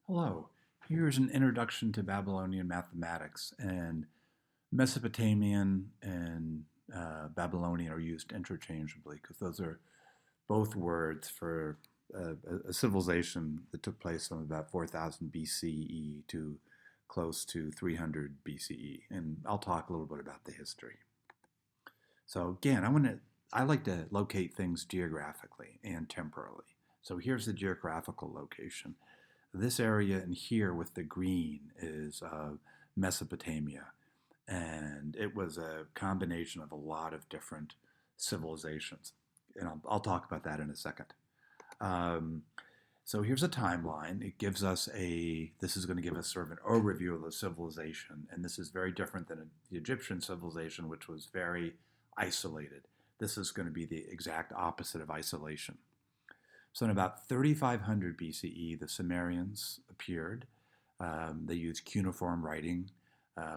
Hello, here's an introduction to Babylonian mathematics, and Mesopotamian and Babylonian are used interchangeably because those are both words for a civilization that took place from about 4000 BCE to close to 300 BCE. And I'll talk a little bit about the history. So again, I like to locate things geographically and temporally. So here's the geographical location. This area in here with the green is Mesopotamia, and it was a combination of a lot of different civilizations. And I'll talk about that in a second. Um, so here's a timeline. It gives us this is going to give us sort of an overview of the civilization. And this is very different than the Egyptian civilization, which was very isolated. This is going to be the exact opposite of isolation. So in about 3500 BCE, the Sumerians appeared. They used cuneiform writing,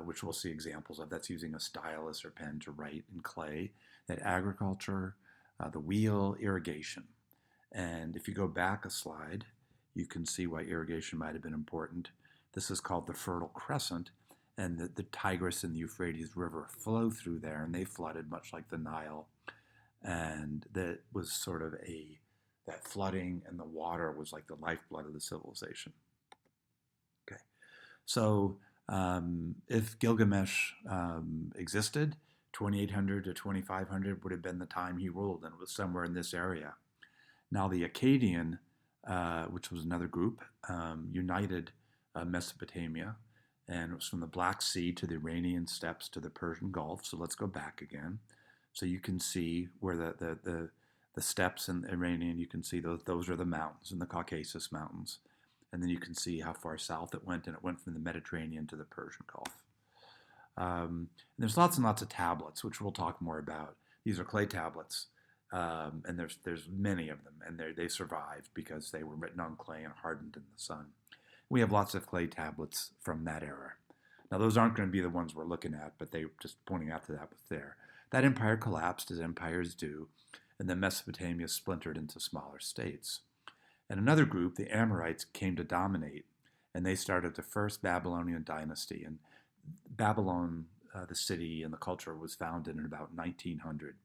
which we'll see examples of. That's using a stylus or pen to write in clay. That agriculture, the wheel, irrigation. And if you go back a slide, you can see why irrigation might have been important. This is called the Fertile Crescent, and the Tigris and the Euphrates River flow through there, and they flooded much like the Nile. And that was sort of that flooding and the water was like the lifeblood of the civilization. Okay, so if Gilgamesh existed, 2800 to 2500 would have been the time he ruled, and it was somewhere in this area. Now the Akkadian, which was another group, united Mesopotamia, and it was from the Black Sea to the Iranian steppes to the Persian Gulf. So let's go back again. So you can see where the steppes in the Iranian, you can see those are the mountains in the Caucasus Mountains. And then you can see how far south it went, and it went from the Mediterranean to the Persian Gulf. There's lots and lots of tablets, which we'll talk more about. These are clay tablets, and there's many of them, and they survived because they were written on clay and hardened in the sun. We have lots of clay tablets from that era. Now those aren't going to be the ones we're looking at, but they just pointing out to that was there. That empire collapsed as empires do, and then Mesopotamia splintered into smaller states. And another group, the Amorites, came to dominate, and they started the first Babylonian dynasty. And Babylon, the city and the culture, was founded in about 1900.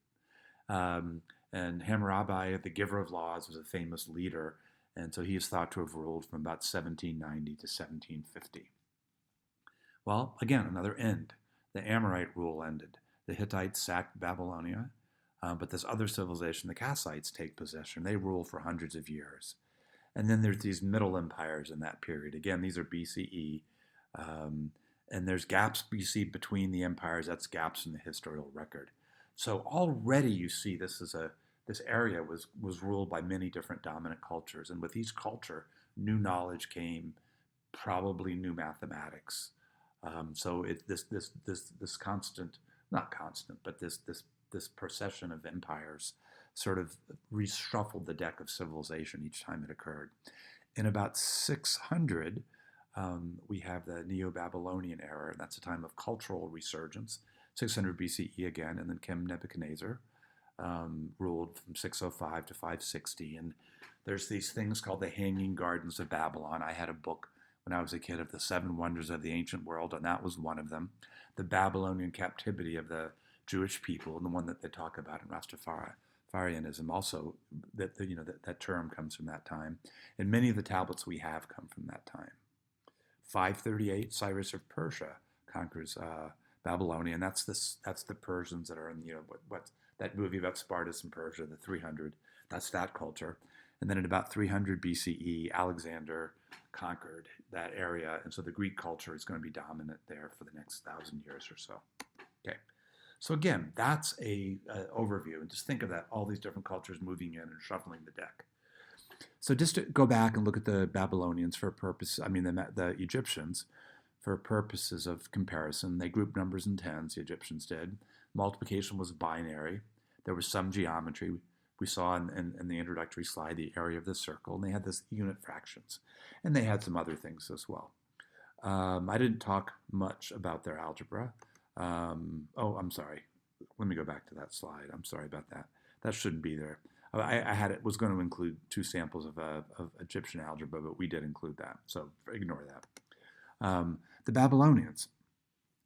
And Hammurabi, the giver of laws, was a famous leader, and so he is thought to have ruled from about 1790 to 1750. Well, again, another end. The Amorite rule ended. The Hittites sacked Babylonia, but this other civilization, the Kassites, take possession. They rule for hundreds of years. And then there's these middle empires in that period. Again, these are BCE. And there's gaps BC between the empires. That's gaps in the historical record. So already you see this area was ruled by many different dominant cultures. And with each culture, new knowledge came, probably new mathematics. So this constant, not constant, but this procession of empires sort of reshuffled the deck of civilization each time it occurred. In about 600, we have the Neo-Babylonian era, and that's a time of cultural resurgence. 600 BCE again, and then King Nebuchadnezzar ruled from 605 to 560. And there's these things called the Hanging Gardens of Babylon. I had a book when I was a kid of the seven wonders of the ancient world, and that was one of them. The Babylonian captivity of the Jewish people, and the one that they talk about in Rastafarianism, also that term comes from that time. And many of the tablets we have come from that time. 538, Cyrus of Persia conquers Babylonia, and that's the Persians that are in what that movie about Spartacus and Persia, the 300. That's that culture. And then in about 300 BCE, Alexander conquered that area, and so the Greek culture is going to be dominant there for the next 1,000 years or so. Okay, so again, that's a overview, and just think of that, all these different cultures moving in and shuffling the deck. So just to go back and look at the Babylonians the Egyptians, for purposes of comparison, they grouped numbers in tens, the Egyptians did. Multiplication was binary. There was some geometry. We saw in the introductory slide the area of the circle, and they had this unit fractions. And they had some other things as well. I didn't talk much about their algebra. I'm sorry. Let me go back to that slide. I'm sorry about that. That shouldn't be there. was going to include 2 samples of Egyptian algebra, but we did include that, so ignore that. The Babylonians.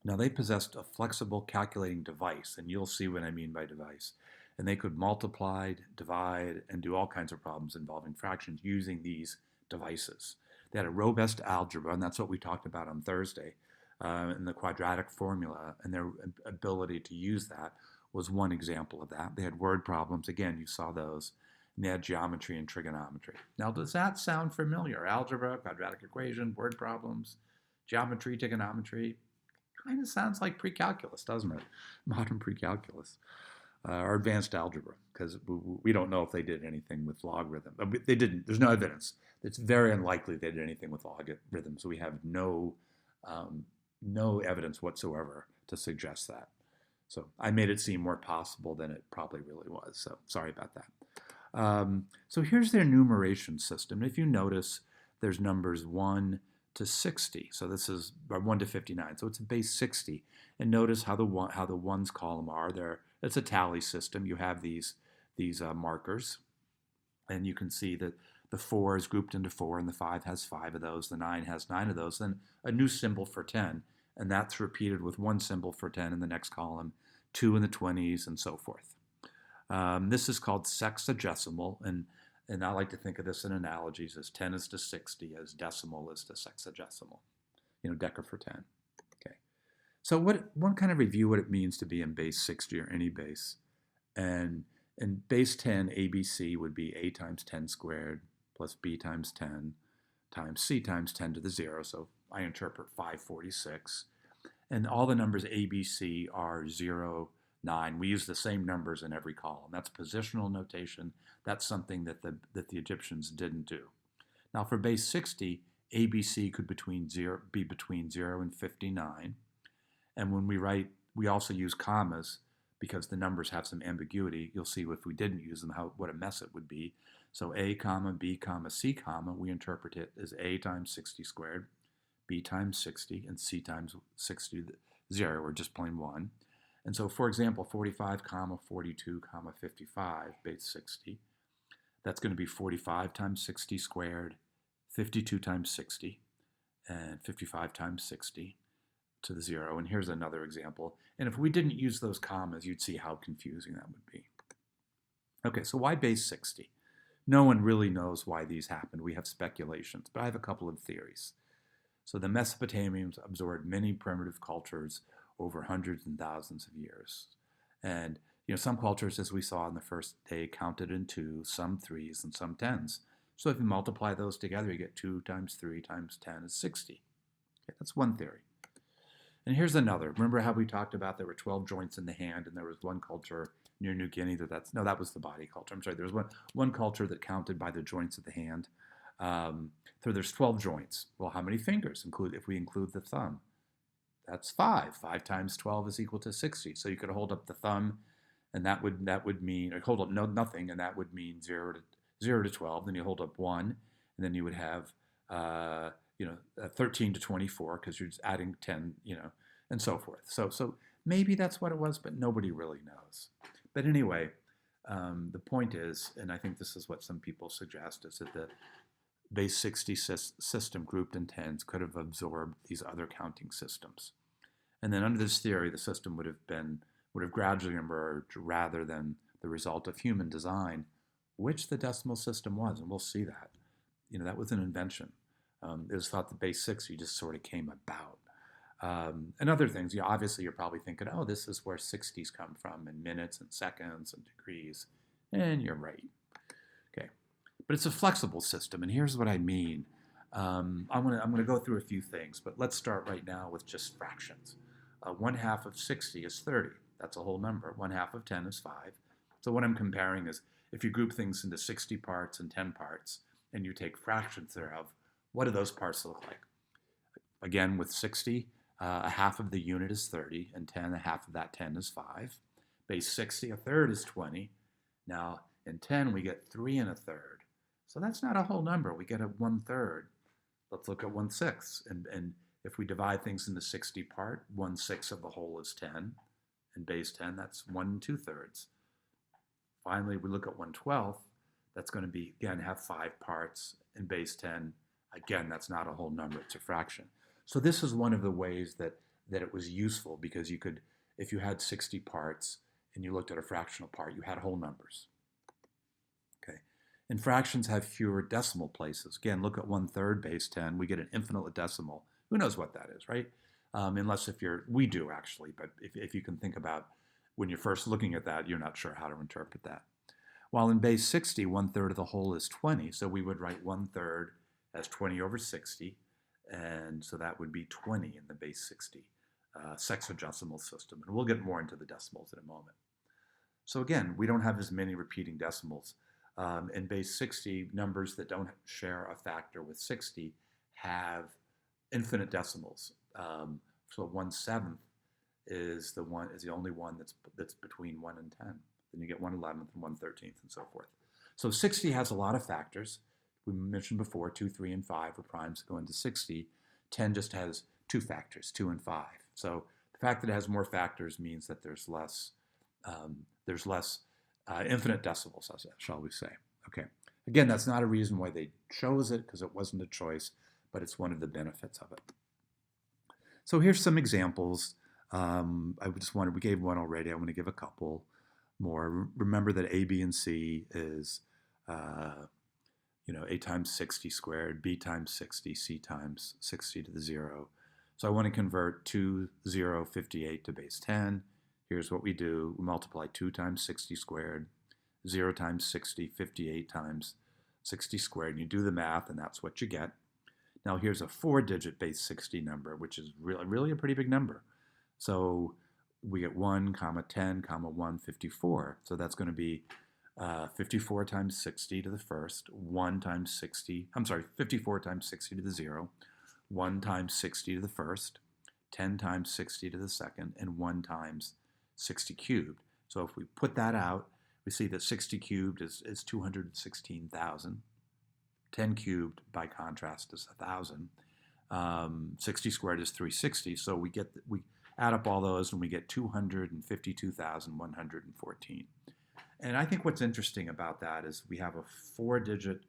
Now, they possessed a flexible calculating device, and you'll see what I mean by device. And they could multiply, divide, and do all kinds of problems involving fractions using these devices. They had a robust algebra, and that's what we talked about on Thursday, in the quadratic formula, and their ability to use that was one example of that. They had word problems. Again, you saw those. And they had geometry and trigonometry. Now, does that sound familiar? Algebra, quadratic equation, word problems, geometry, trigonometry. Kind of sounds like pre-calculus, doesn't it? Modern pre-calculus. Or advanced algebra, because we don't know if they did anything with logarithm. They didn't. There's no evidence. It's very unlikely they did anything with logarithms. We have no evidence whatsoever to suggest that. So I made it seem more possible than it probably really was. So sorry about that. So here's their numeration system. If you notice, there's numbers 1 to 60. So this is 1 to 59. So it's a base 60. And notice how the ones column are there. It's a tally system. You have these markers, and you can see that the 4 is grouped into 4, and the 5 has 5 of those. The 9 has 9 of those. Then a new symbol for 10, and that's repeated with one symbol for 10 in the next column, 2 in the 20s, and so forth. This is called sexagesimal, and I like to think of this in analogies as 10 is to 60, as decimal is to sexagesimal. Deca for 10. Okay. So one kind of review what it means to be in base 60 or any base. And in base 10, ABC would be A times 10 squared plus B times 10 times C times 10 to the 0. So I interpret 546. And all the numbers ABC are 0, 9. We use the same numbers in every column. That's positional notation. That's something that the Egyptians didn't do. Now for base 60, ABC could be between 0 and 59. And when we write, we also use commas because the numbers have some ambiguity. You'll see if we didn't use them, what a mess it would be. So A comma, B comma, C comma, we interpret it as A times 60 squared, B times 60, and C times 60, 0, or just plain 1. And so, for example, 45 comma, 42 comma, 55, base 60. That's going to be 45 times 60 squared, 52 times 60, and 55 times 60 to the 0. And here's another example. And if we didn't use those commas, you'd see how confusing that would be. Okay, so why base 60? No one really knows why these happened. We have speculations, but I have a couple of theories. So the Mesopotamians absorbed many primitive cultures over hundreds and thousands of years. And some cultures, as we saw in the first day, counted in 2, some 3s, and some 10s. So if you multiply those together, you get 2 times 3 times 10 is 60. Okay, that's one theory. And here's another. Remember how we talked about there were 12 joints in the hand, and there was one culture near New Guinea that was the body culture. I'm sorry, there was one culture that counted by the joints of the hand. So there's 12 joints. Well, how many fingers if we include the thumb? That's 5. 5 times 12 is equal to 60. So you could hold up the thumb, and that would mean, or hold up nothing, and that would mean 0 to 12. Then you hold up 1, and then you would have 13 to 24 because you're just adding 10, and so forth. So maybe that's what it was, but nobody really knows. But anyway, the point is, and I think this is what some people suggest, is that the base 60 system grouped in tens could have absorbed these other counting systems. And then under this theory, the system would have gradually emerged rather than the result of human design, which the decimal system was, and we'll see that. That was an invention. It was thought that base 60 just sort of came about. And other things, obviously you're probably thinking, oh, this is where 60s come from, in minutes and seconds and degrees. And you're right. Okay. But it's a flexible system, and here's what I mean. I'm going to go through a few things, but let's start right now with just fractions. 1/2 of 60 is 30. That's a whole number. 1/2 of 10 is 5. So what I'm comparing is if you group things into 60 parts and 10 parts, and you take fractions thereof, what do those parts look like? Again, with 60, 1/2 of the unit is 30, and 10, 1/2 of that 10 is 5. Base 60, 1/3 is 20. Now, in 10, we get 3 1/3. So that's not a whole number. We get a 1/3. Let's look at 1/6. And if we divide things into 60 part, 1/6 of the whole is 10. And base 10, that's 1 2/3. Finally, we look at 1/12. That's going to be, again, have 5 parts in base 10. Again, that's not a whole number, it's a fraction. So this is one of the ways that it was useful, because you could, if you had 60 parts and you looked at a fractional part, you had whole numbers. Okay. And fractions have fewer decimal places. Again, look at 1/3 base 10. We get an infinite decimal. Who knows what that is, right? Unless if you're, we do actually, but if you can think about when you're first looking at that, you're not sure how to interpret that. While in base 60, 1/3 of the whole is 20. So we would write 1/3 as 20 over 60. And so that would be 20 in the base 60 sexagesimal system. And we'll get more into the decimals in a moment. So again, we don't have as many repeating decimals. In base 60, numbers that don't share a factor with 60 have infinite decimals. So 1/7 is the only one that's between 1 and 10. Then you get 1/11 and 1/13 and so forth. So 60 has a lot of factors. We mentioned before 2, 3, and 5 are primes that go into 60. 10 just has 2 factors, 2 and 5. So the fact that it has more factors means that there's less infinite decimals, shall we say. Okay. Again, that's not a reason why they chose it, because it wasn't a choice, but it's one of the benefits of it. So here's some examples. We gave one already. I want to give a couple more. Remember that A, B, and C is, A times 60 squared, B times 60, C times 60 to the 0. So I want to convert 2, 0, 58 to base 10. Here's what we do. We multiply 2 times 60 squared, 0 times 60, 58 times 60 squared. And you do the math, and that's what you get. Now here's a 4-digit base 60 number, which is really a pretty big number. So we get 1, 10, 1, 54. So that's going to be 54 times 60 to the first, 1 times 60, 54 times 60 to the 0, 1 times 60 to the first, 10 times 60 to the second, and 1 times 60 cubed. So if we put that out, we see that 60 cubed is 216,000. 10 cubed, by contrast, is 1,000. 60 squared is 360. So we add up all those, and we get 252,114. And I think what's interesting about that is we have a 4-digit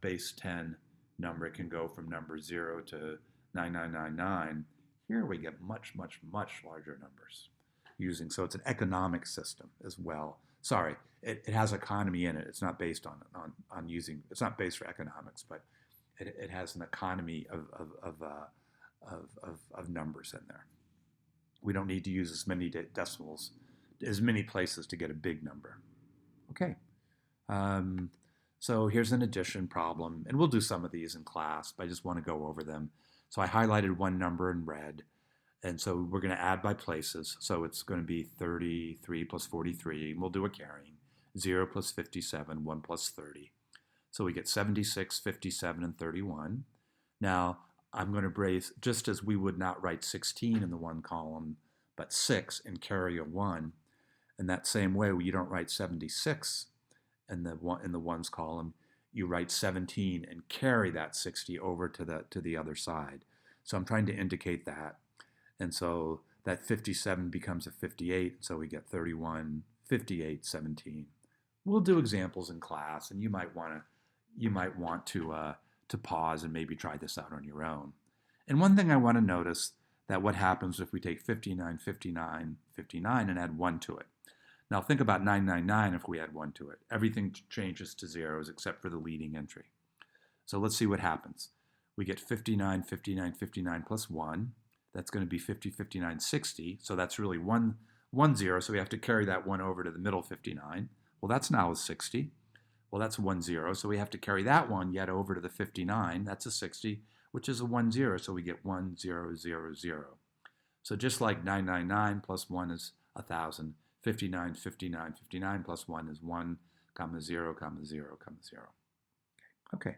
base 10 number. It can go from number 0 to 9999. Here we get much, much, much larger numbers using. So it's an economic system as well. Sorry, it has economy in it. It's not based on using. It's not based for economics, but it has an economy of numbers in there. We don't need to use as many decimals, as many places to get a big number. Okay. So here's an addition problem, and we'll do some of these in class, but I just want to go over them. So I highlighted one number in red, and so we're going to add by places. So it's going to be 33 plus 43, and we'll do a carrying. 0 plus 57, 1 plus 30. So we get 76, 57, and 31. Now, I'm going to brace, just as we would not write 16 in the one column, but 6 and carry a 1. In that same way, you don't write 76 in the ones column. You write 17 and carry that 60 over to the other side. So I'm trying to indicate that. And so that 57 becomes a 58. So we get 31, 58, 17. We'll do examples in class, and you might want to pause and maybe try this out on your own. And one thing I want to notice, that what happens if we take 59, 59, 59 and add 1 to it. Now think about 999 if we add 1 to it. Everything changes to zeros except for the leading entry. So let's see what happens. We get 59, 59, 59 plus 1. That's going to be 50, 59, 60. So that's really 1, 0. So we have to carry that 1 over to the middle 59. Well, that's now a 60. Well, that's 1, 0. So we have to carry that 1 yet over to the 59. That's a 60, which is a 1, 0. So we get 1, 0, 0, 0. So just like 999 plus 1 is 1,000, 59, 59, 59 plus 1 is 1, 0, 0, 0. Okay.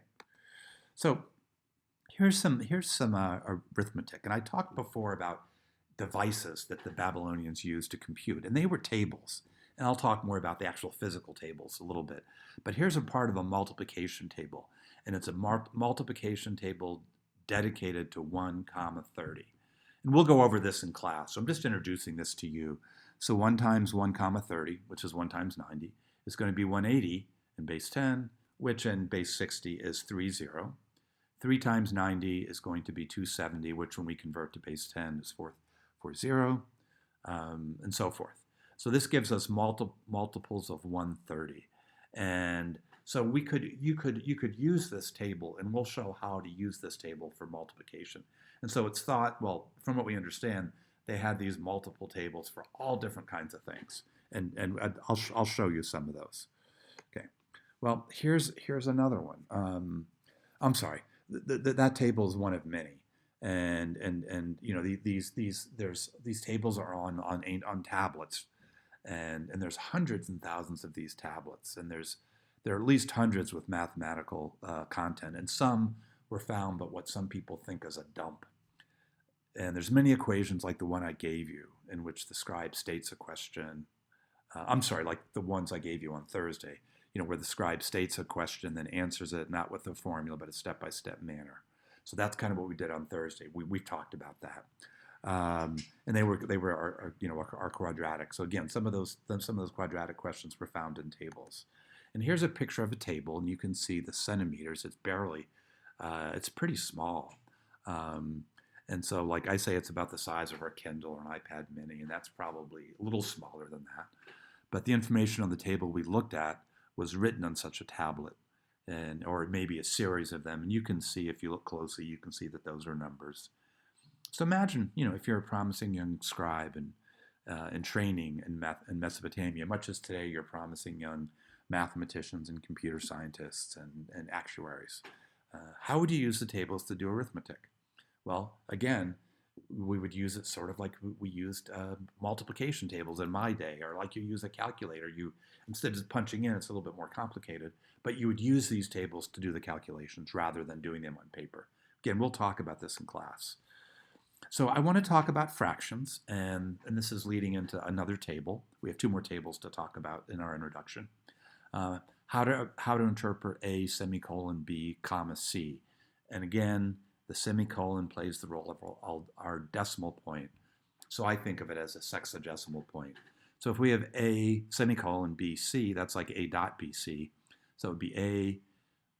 So here's some arithmetic. And I talked before about devices that the Babylonians used to compute, and they were tables. And I'll talk more about the actual physical tables a little bit. But here's a part of a multiplication table. And it's a multiplication table dedicated to 1, 30. And we'll go over this in class. So I'm just introducing this to you So 1 times 1 comma 30, which is 1 times 90, is going to be 180 in base 10, which in base 60 is 30. 3 times 90 is going to be 270, which when we convert to base 10 is 440, and so forth. So this gives us multiples of 130. And so you could use this table, and we'll show how to use this table for multiplication. And so it's thought, well, from what we understand, they had these multiple tables for all different kinds of things. And I'll show you some of those. Okay. Well, here's another one. I'm sorry. That table is one of many, and you know these tables are on tablets, and there's hundreds and thousands of these tablets, and there are at least hundreds with mathematical content, and some were found, but what some people think is a dump. And there's many equations like the one I gave you, in which the scribe states a question. I'm sorry, like the ones I gave you on Thursday. You know, where the scribe states a question, then answers it, not with a formula, but a step-by-step manner. So that's kind of what we did on Thursday. We've talked about that, and they were our quadratic. So again, some of those quadratic questions were found in tables. And here's a picture of a table, and you can see the centimeters. It's pretty small. And so, like I say, it's about the size of our Kindle or an iPad Mini, and that's probably a little smaller than that. But the information on the table we looked at was written on such a tablet, or maybe a series of them. And you can see, if you look closely, you can see that those are numbers. So imagine, if you're a promising young scribe and in training in Mesopotamia, much as today you're promising young mathematicians and computer scientists and actuaries. How would you use the tables to do arithmetic? Well, again, we would use it sort of like we used multiplication tables in my day, or like you use a calculator. Instead of punching in, it's a little bit more complicated, but you would use these tables to do the calculations rather than doing them on paper. Again, we'll talk about this in class. So I want to talk about fractions, and this is leading into another table. We have 2 more tables to talk about in our introduction. How to interpret A, semicolon, B, comma, C. And again, the semicolon plays the role of our decimal point. So I think of it as a sexagesimal point. So if we have A, semicolon, B, C, that's like A dot B, C. So it would be A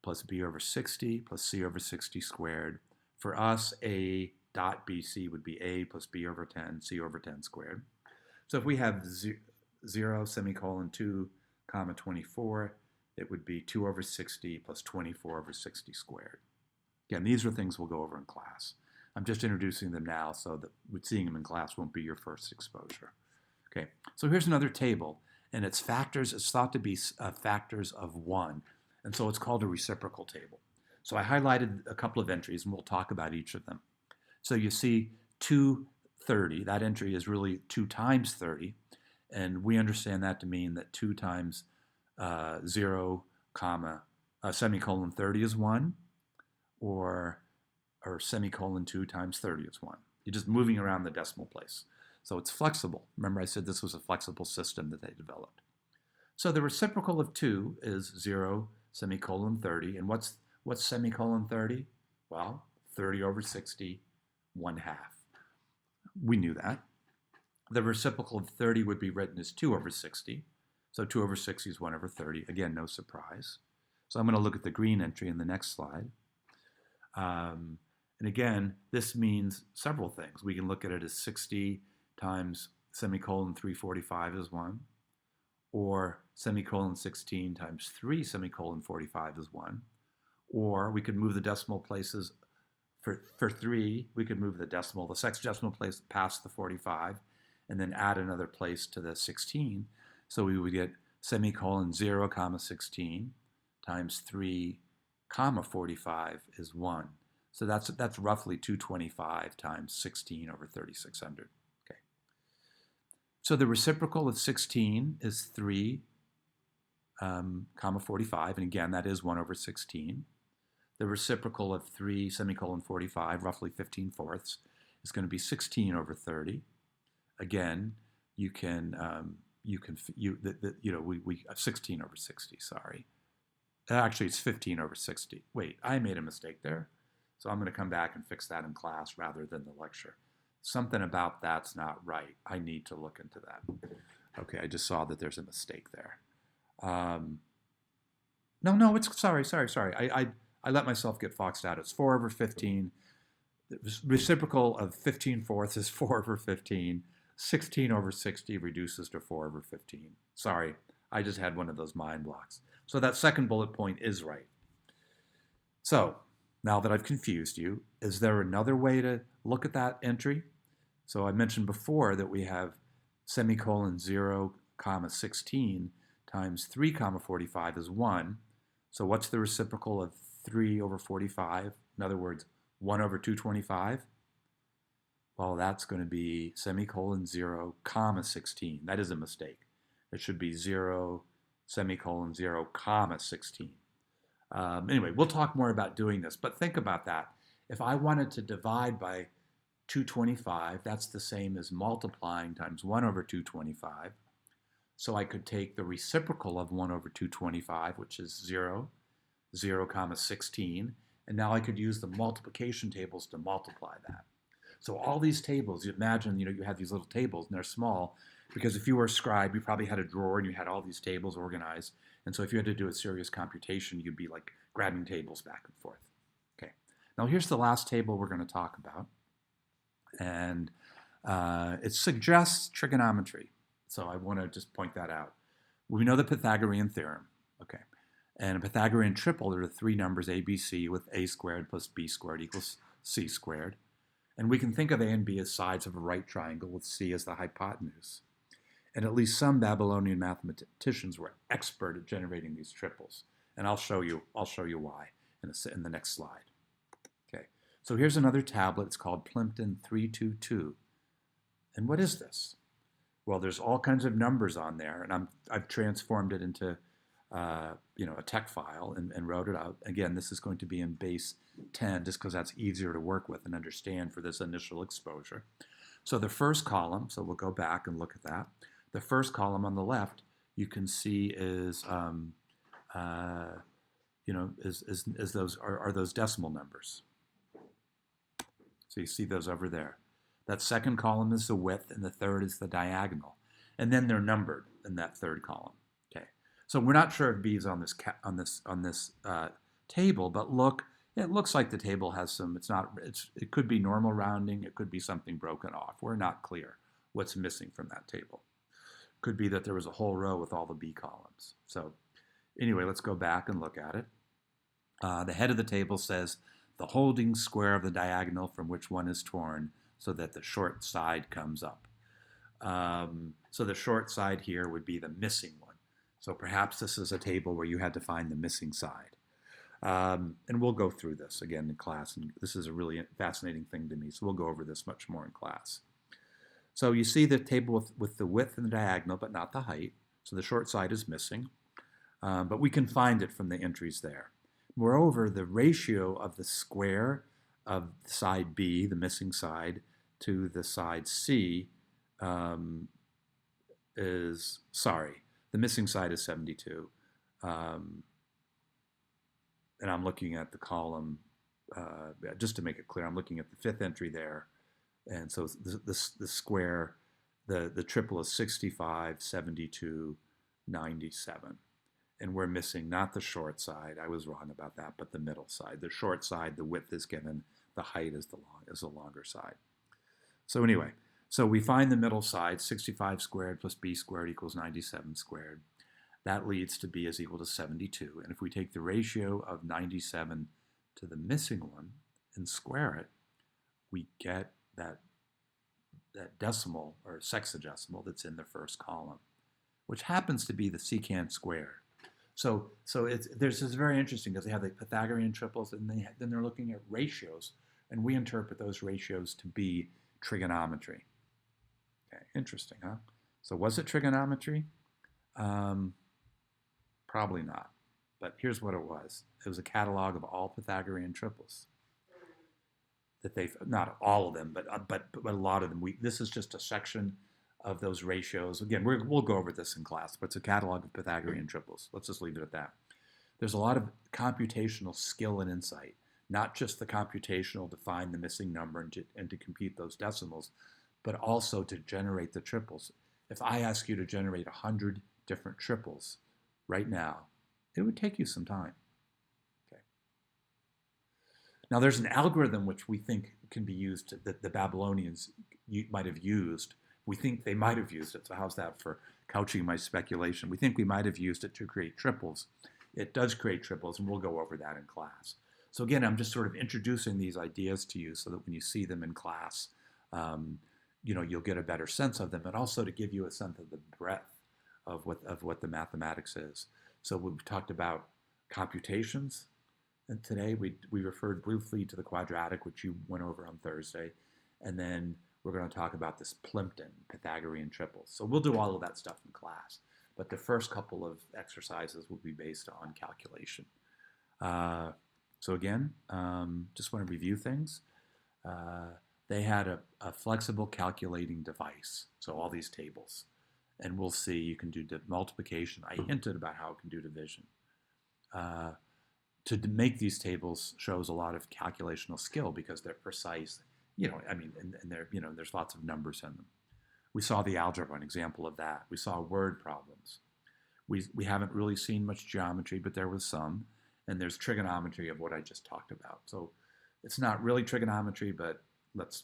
plus B over 60 plus C over 60 squared. For us, A dot BC would be A plus B over 10, C over 10 squared. So if we have 0, semicolon, 2, comma, 24, it would be 2 over 60 plus 24 over 60 squared. Again, these are things we'll go over in class. I'm just introducing them now so that seeing them in class won't be your first exposure. Okay, so here's another table, and its factors is thought to be factors of 1, and so it's called a reciprocal table. So I highlighted a couple of entries, and we'll talk about each of them. So you see 230, that entry is really 2 times 30, and we understand that to mean that 2 times 0, comma, semicolon 30 is 1, or semicolon 2 times 30 is 1. You're just moving around the decimal place. So it's flexible. Remember I said this was a flexible system that they developed. So the reciprocal of 2 is 0, semicolon 30. And what's semicolon 30? Well, 30 over 60, 1/2. We knew that. The reciprocal of 30 would be written as 2 over 60. So 2 over 60 is 1 over 30. Again, no surprise. So I'm going to look at the green entry in the next slide. And again, this means several things. We can look at it as 60 times semicolon 345 is 1, or semicolon 16 times 3 semicolon 45 is 1, or we could move the decimal places. For 3, we could move the sexagesimal place past the 45, and then add another place to the 16. So we would get semicolon 0, comma 16 times 3, comma 45 is 1. So that's roughly 225 times 16 over 3600. Okay. So the reciprocal of 16 is 3, comma 45, and again that is 1 over 16. The reciprocal of 3 semicolon 45, roughly 15/4, is going to be 16 over 30. Again, we 16 over 60. Sorry, actually it's 15 over 60. Wait, I made a mistake there, so I'm going to come back and fix that in class rather than the lecture. something about that's not right. I need to look into that. Okay, I just saw that there's a mistake there. No, it's sorry. I let myself get foxed out. It's 4 over 15. The reciprocal of 15/4 is 4 over 15. 16 over 60 reduces to 4 over 15. Sorry, I just had one of those mind blocks. So that second bullet point is right. So now that I've confused you, is there another way to look at that entry? So I mentioned before that we have semicolon 0, comma 16 times 3, comma 45 is 1. So what's the reciprocal of 3 over 45? In other words, 1 over 225? Well, that's going to be semicolon 0, comma 16. That is a mistake. It should be 0, semicolon 0, comma 16. Anyway, we'll talk more about doing this, but think about that. If I wanted to divide by 225, that's the same as multiplying times 1 over 225. So I could take the reciprocal of 1 over 225, which is 0, 0, comma 16, and now I could use the multiplication tables to multiply that. So all these tables, you imagine, you have these little tables, and they're small, because if you were a scribe, you probably had a drawer and you had all these tables organized. And so if you had to do a serious computation, you'd be like grabbing tables back and forth. Okay. Now here's the last table we're going to talk about. And it suggests trigonometry. So I want to just point that out. We know the Pythagorean theorem. Okay. And a Pythagorean triple, there are 3 numbers, a, b, c, with a squared plus b squared equals c squared. And we can think of a and b as sides of a right triangle with c as the hypotenuse. And at least some Babylonian mathematicians were expert at generating these triples. And I'll show you why in the next slide. Okay. So here's another tablet. It's called Plimpton 322. And what is this? Well, there's all kinds of numbers on there, and I've transformed it into a TeX file and wrote it out. Again, this is going to be in base 10 just because that's easier to work with and understand for this initial exposure. So the first column, so we'll go back and look at that. The first column on the left, you can see is those decimal numbers. So you see those over there. That second column is the width, and the third is the diagonal, and then they're numbered in that third column. Okay, so we're not sure if B is on this table, but look, it looks like the table has some. It could be normal rounding. It could be something broken off. We're not clear what's missing from that table. Could be that there was a whole row with all the B columns. So anyway, let's go back and look at it. The head of the table says the holding square of the diagonal from which one is torn, so that the short side comes up. So the short side here would be the missing one. So perhaps this is a table where you had to find the missing side. And we'll go through this again in class, and this is a really fascinating thing to me, so we'll go over this much more in class. So you see the table with the width and the diagonal, but not the height. So the short side is missing, but we can find it from the entries there. Moreover, the ratio of the square of side B, the missing side, to the side C the missing side is 72. And I'm looking at the column, just to make it clear, I'm looking at the 5th entry there. And so the square, the triple is 65, 72, 97. And we're missing not the short side, I was wrong about that, but the middle side. The short side, the width is given, the height is the longer side. So anyway, so we find the middle side, 65 squared plus b squared equals 97 squared. That leads to b is equal to 72. And if we take the ratio of 97 to the missing one and square it, we get that decimal or sexagesimal that's in the first column, which happens to be the secant squared. So this is very interesting because they have the Pythagorean triples, and then they're looking at ratios, and we interpret those ratios to be trigonometry. Okay, interesting, huh? So was it trigonometry? Probably not. But here's what it was. It was a catalog of all Pythagorean triples. That not all of them, but a lot of them. This is just a section of those ratios. Again, we'll go over this in class, but it's a catalog of Pythagorean triples. Let's just leave it at that. There's a lot of computational skill and insight not just the computational to find the missing number and to compute those decimals, but also to generate the triples. If I ask you to generate 100 different triples right now, it would take you some time. Okay. Now there's an algorithm which we think can be used, that the Babylonians might have used. We think they might have used it. So how's that for couching my speculation? We think we might have used it to create triples. It does create triples, and we'll go over that in class. So again, I'm just sort of introducing these ideas to you so that when you see them in class, you'll get a better sense of them, but also to give you a sense of the breadth of what the mathematics is. So we've talked about computations, and today we referred briefly to the quadratic, which you went over on Thursday, and then we're going to talk about this Plimpton, Pythagorean triples. So we'll do all of that stuff in class, but the first couple of exercises will be based on calculation. So again, just want to review things. They had a flexible calculating device, so all these tables. And we'll see you can do multiplication. I hinted about how it can do division. To make these tables shows a lot of calculational skill because they're precise. And there's lots of numbers in them. We saw the algebra, an example of that. We saw word problems. We haven't really seen much geometry, but there was some. And there's trigonometry of what I just talked about. So it's not really trigonometry, but let's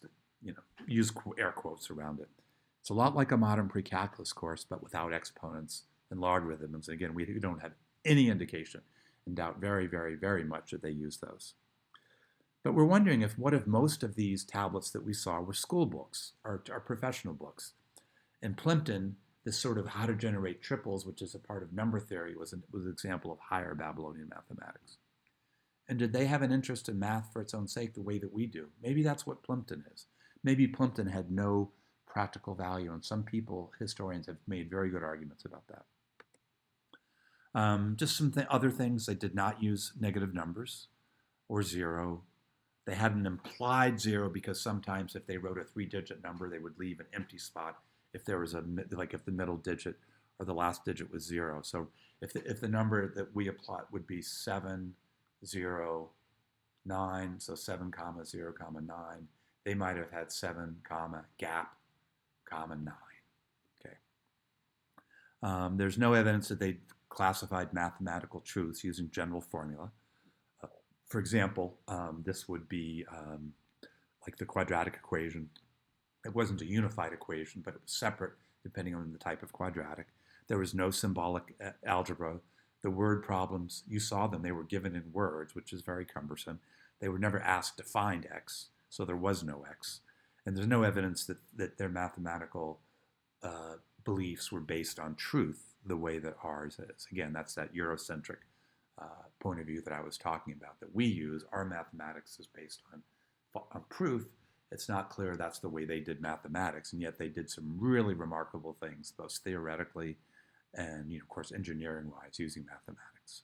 use air quotes around it. It's a lot like a modern pre-calculus course, but without exponents and logarithms. Again, we don't have any indication and doubt very, very, very much that they use those. But we're wondering what if most of these tablets that we saw were school books or professional books. In Plimpton, this sort of how to generate triples, which is a part of number theory, was an example of higher Babylonian mathematics. And did they have an interest in math for its own sake the way that we do? Maybe that's what Plimpton is. Maybe Plimpton had no practical value, and some people, historians, have made very good arguments about that. Just some other things, they did not use negative numbers or zero. They had an implied zero because sometimes if they wrote a 3-digit number, they would leave an empty spot if there was if the middle digit or the last digit was zero. So if the number that we applied would be 7, 0, 9, so 7, 0, 9, they might have had 7, gap, 9. Okay. There's no evidence that they classified mathematical truths using general formula. For example, this would be like the quadratic equation. It wasn't a unified equation, but it was separate depending on the type of quadratic. There was no symbolic algebra. The word problems, you saw them, they were given in words, which is very cumbersome. They were never asked to find x, so there was no x. And there's no evidence that their mathematical beliefs were based on truth the way that ours is. Again, that's that Eurocentric point of view that I was talking about, that we use. Our mathematics is based on proof. It's not clear that's the way they did mathematics, and yet they did some really remarkable things, both theoretically and, of course, engineering-wise, using mathematics.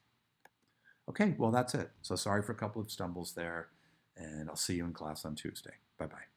Okay, well, that's it. So sorry for a couple of stumbles there, and I'll see you in class on Tuesday. Bye-bye.